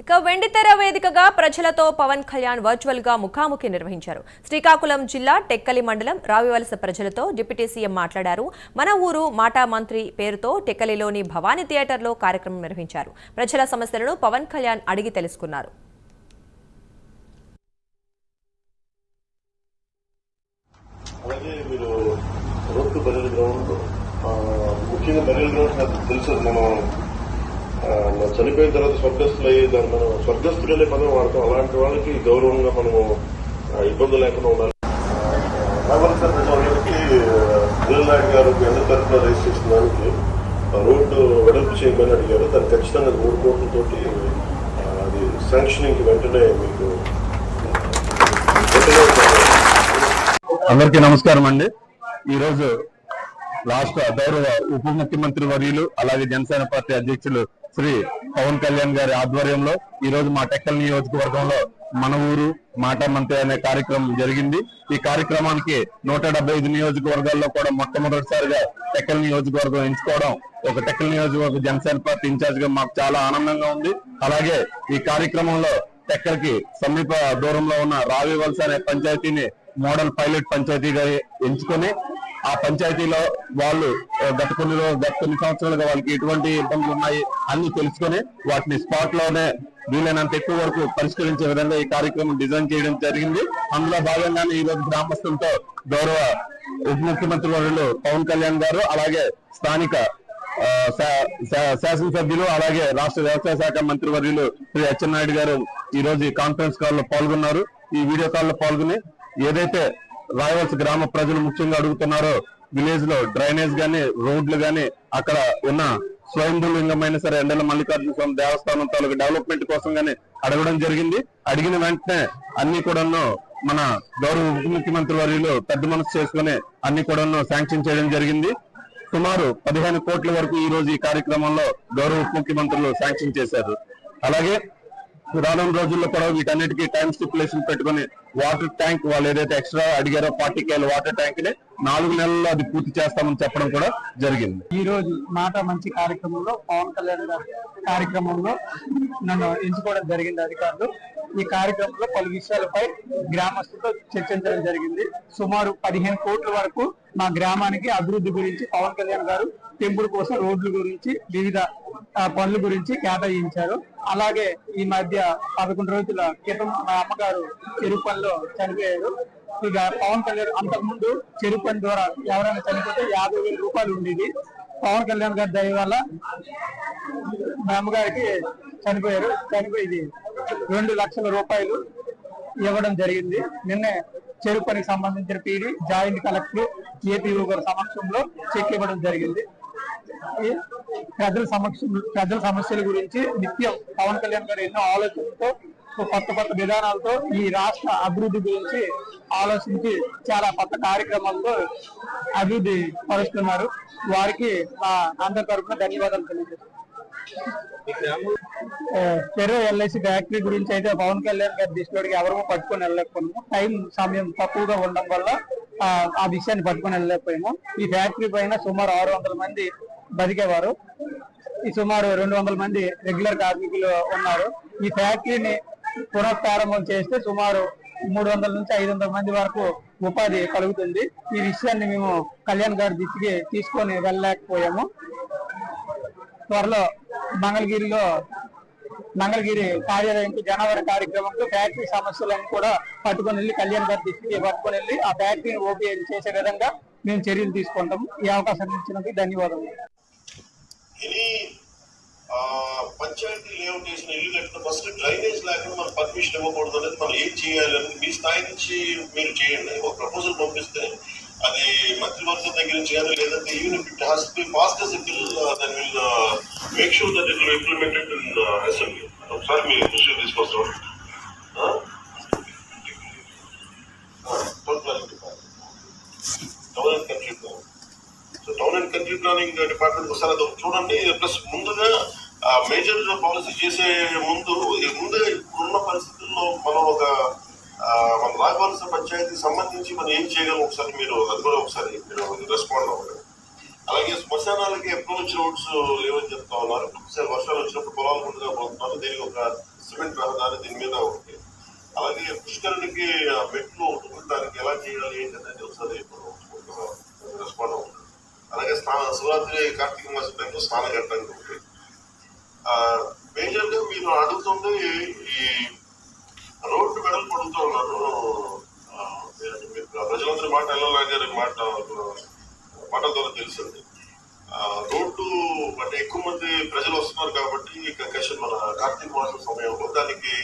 ఇక వెండితెర వేదికగా ప్రజలతో పవన్ కళ్యాణ్ వర్చువల్ గా ముఖాముఖి నిర్వహించారు. శ్రీకాకుళం జిల్లా టెక్కలి మండలం రావివలస ప్రజలతో డిప్యూటీ సీఎం మాట్లాడారు. మన ఊరు మాటా మంత్రి పేరుతో టెక్కలిలోని భవానీ థియేటర్లో కార్యక్రమం నిర్వహించారు. ప్రజల సమస్యలను పవన్ కళ్యాణ్ అడిగి తెలుసుకున్నారు. చనిపోయిన తర్వాత స్వర్గస్థులు అయ్యి దాన్ని మనం స్వర్గస్థులు అనే పదం వాడతాం. అలాంటి వాళ్ళకి గౌరవంగా మనము ఇబ్బందులు లేకుండా ఉండాలి. రావలసిన ప్రజలకి వీరనాయుడు గారు అందరి తరఫున రైజ్ చేసిన దానికి రోడ్డు వెడల్పు చేయమని అడిగారు. దాన్ని ఖచ్చితంగా 3 కోట్లతోటి అది శాంక్షనింగ్ వెంటనే మీకు అందరికీ నమస్కారం అండి. ఈరోజు రాష్ట్ర గౌరవ ఉప ముఖ్యమంత్రి వర్యులు అలాగే జనసేన పార్టీ అధ్యక్షులు శ్రీ పవన్ కళ్యాణ్ గారి ఆధ్వర్యంలో ఈ రోజు మా టెక్కల్ నియోజకవర్గంలో మన ఊరు మాటా మంత్రి అనే కార్యక్రమం జరిగింది. ఈ కార్యక్రమానికి 175 నియోజకవర్గాల్లో కూడా మొట్టమొదటిసారిగా టెక్కల్ నియోజకవర్గం ఎంచుకోవడం ఒక టెక్కల్ నియోజకవర్గ జనసేన పార్టీ ఇన్ఛార్జ్ గా మాకు చాలా ఆనందంగా ఉంది. అలాగే ఈ కార్యక్రమంలో టెక్కల్కి సమీప దూరంలో ఉన్న రావివలస అనే పంచాయతీని మోడల్ పైలట్ పంచాయతీగా ఎంచుకొని ఆ పంచాయతీలో వాళ్ళు గత కొన్ని సంవత్సరాలుగా వాళ్ళకి ఎటువంటి ఇబ్బందులు ఉన్నాయి అన్ని తెలుసుకొని వాటిని స్పాట్ లోనే వీలైనంత ఎక్కువ వరకు పరిష్కరించే విధంగా ఈ కార్యక్రమం డిజైన్ చేయడం జరిగింది. అందులో భాగంగానే ఈ రోజు గ్రామస్తులతో గౌరవ ఉప ముఖ్యమంత్రి వర్యులు పవన్ కళ్యాణ్ గారు అలాగే స్థానిక శాసనసభ్యులు అలాగే రాష్ట్ర వ్యవసాయ శాఖ మంత్రి వర్యులు శ్రీ అచ్చెన్నాయుడు గారు ఈ రోజు ఈ కాన్ఫరెన్స్ కాల్ లో పాల్గొన్నారు. ఈ వీడియో కాల్ లో పాల్గొని ఏదైతే రాయవలస గ్రామ ప్రజలు ముఖ్యంగా అడుగుతున్నారో విలేజ్ లో డ్రైనేజ్ గానీ రోడ్లు గానీ అక్కడ ఉన్న స్వయంభూలింగమైన సరే ఎండల మల్లికార్జున స్వామి దేవస్థానం తాలూకు డెవలప్మెంట్ కోసం గానీ అడగడం జరిగింది. అడిగిన వెంటనే అన్ని కూడాను మన గౌరవ ఉప ముఖ్యమంత్రి వర్యులు పెద్ద మనసు చేసుకుని అన్ని కూడాను శాంక్షన్ చేయడం జరిగింది. సుమారు 15 కోట్ల వరకు ఈ రోజు ఈ కార్యక్రమంలో గౌరవ ఉప ముఖ్యమంత్రులు శాంక్షన్ చేశారు. అలాగే రానున్న రోజుల్లో కూడా వీటన్నిటికీ టైం స్టిపులేషన్ పెట్టుకుని వాటర్ ట్యాంక్ వాళ్ళు ఏదైతే ఎక్స్ట్రా అడిగారో 40 KL వాటర్ ట్యాంక్ ని 4 నెలల్లో అది పూర్తి చేస్తామని చెప్పడం కూడా జరిగింది. ఈ రోజు మాట మంచి కార్యక్రమంలో పవన్ కళ్యాణ్ గారి కార్యక్రమంలో నన్ను ఎంచుకోవడం జరిగింది అధికారులు. ఈ కార్యక్రమంలో పలు విషయాలపై గ్రామస్తులతో చర్చించడం జరిగింది. సుమారు 15 కోట్ల వరకు మా గ్రామానికి అభివృద్ధి గురించి పవన్ కళ్యాణ్ గారు టెంపుల్ కోసం రోడ్ల గురించి వివిధ పనుల గురించి కేటాయించారు. అలాగే ఈ మధ్య 11 రోజుల క్రితం మా అమ్మగారు చెరువు పనిలో చనిపోయారు. ఇక పవన్ కళ్యాణ్ అంతకుముందు చెరువు పని ద్వారా ఎవరైనా చనిపోతే 50,000 రూపాయలు ఉండేది. పవన్ కళ్యాణ్ గారి దయ వల్ల మా అమ్మగారికి చనిపోయి 2 లక్షల రూపాయలు ఇవ్వడం జరిగింది. నిన్నే చెరువు పనికి సంబంధించిన పీడీ జాయింట్ కలెక్టర్ ఏపీఓ గారి సమక్షంలో చెక్ ఇవ్వడం జరిగింది. ప్రజల సమస్యల గురించి నిత్యం పవన్ కళ్యాణ్ గారు ఎన్నో ఆలోచనలతో కొత్త విధానాలతో ఈ రాష్ట్ర అభివృద్ధి గురించి ఆలోచించి చాలా కొత్త కార్యక్రమాలతో అభివృద్ధి పరుస్తున్నారు. వారికి మా అందరి తరఫున ధన్యవాదాలు తెలియజేస్తున్నాను. చెరువు LIC ఫ్యాక్టరీ గురించి అయితే పవన్ కళ్యాణ్ గారి దృష్టిలోకి ఎవరూ పట్టుకొని వెళ్ళలేకపోయాము. సమయం తక్కువగా ఉండడం వల్ల ఆ విషయాన్ని పట్టుకొని వెళ్ళలేకపోయాము. ఈ ఫ్యాక్టరీ పైన సుమారు 600 మంది బతికేవారు. ఈ సుమారు 200 మంది రెగ్యులర్ కార్మికులు ఉన్నారు. ఈ ఫ్యాక్టరీని పునఃప్రారంభం చేస్తే సుమారు 300 నుంచి 500 మంది వరకు ఉపాధి కలుగుతుంది. ఈ విషయాన్ని మేము కళ్యాణ్ గారి దృష్టికి తీసుకొని వెళ్ళలేకపోయాము. త్వరలో మంగళగిరి కార్యాలయానికి జనవరి కార్యక్రమంలో ఫ్యాక్టరీ సమస్యలను కూడా పట్టుకొని వెళ్ళి కళ్యాణ్ గారి దృష్టికి పట్టుకొని వెళ్ళి ఆ ఫ్యాక్టరీని ఓపెన్ చేసే విధంగా మేము చర్యలు తీసుకుంటాము. ఈ అవకాశం ఇచ్చినందుకు ధన్యవాదాలు. పంచాయతీ లేఅవుట్ వేసిన ఇల్లు కట్టిన ఫస్ట్ డ్రైనేజ్ లేకుండా మనం పర్మిషన్ ఇవ్వకూడదు అనేది మనం ఏం చేయాలని మీ స్థాయి నుంచి మీరు చేయండి. ఒక ప్రపోజల్ పంపిస్తే అది మంత్రివర్గం దగ్గర నుంచి కానీ లేదంటే even if it has to be passed as a bill then will make sure that it will implemented in assembly. ఒకసారి మీరు దృష్టికి తీసుకొస్తాం. Town and country planning department ఒకసారి అది చూడండి. ప్లస్ ముందుగా మేజర్ పాలసీ చేసే ముందు ఇప్పుడున్న పరిస్థితుల్లో మనం మన రాయవలస పంచాయతీకి సంబంధించి మనం ఏం చేయగలం ఒకసారి మీరు అది కూడా ఒకసారి మీరు రెస్పాండ్ అవ్వండి. అలాగే శ్మశానాలకి అప్రోచ్ రోడ్స్ లేవని చెప్తా ఉన్నారు. ఒకసారి వర్షాలు వచ్చినప్పుడు పొలాలు ముందుగా పోతున్నారు. దీనికి ఒక సిమెంట్ రహదారి దీని మీద ఒకటి. అలాగే పుష్కరునికి మెట్లు దానికి ఎలా చేయాలి ఏంటనేది ఒకసారి రెస్పాండ్ అవుతుంది. అలాగే శివరాత్రి కార్తీక మాసం టైంలో స్నాన ఘట్టానికి ఒకటి. మేజర్ గా మీరు అడుగుతుంది ఈ రోడ్డు వెడల్పు అడుగుతూ ఉన్నారు. ప్రజలందరి మాట ఎల్లా గారి మాటల ద్వారా తెలిసింది. రోడ్డు అంటే ఎక్కువ మంది ప్రజలు వస్తున్నారు కాబట్టి మన కార్తీక మాసం సమయంలో దానికి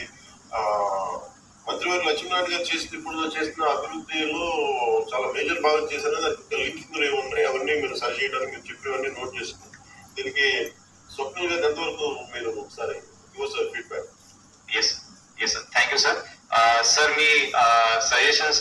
మంత్రివారి లక్ష్మీనారాయణ గారు ఇప్పుడు చేసిన అభివృద్ధిలో చాలా మేజర్ భాగం చేశారని దానికి లింకింగ్లు ఏమి ఉన్నాయి అవన్నీ మీరు సరి చేయడానికి మీరు చెప్పేవన్నీ నోట్ చేసుకున్నారు. దీనికి స్వప్నిల్ గారు ఎంతవరకు మీరు ఒకసారి feedback? Yes, sir. Thank you, sir. Sir, me suggestions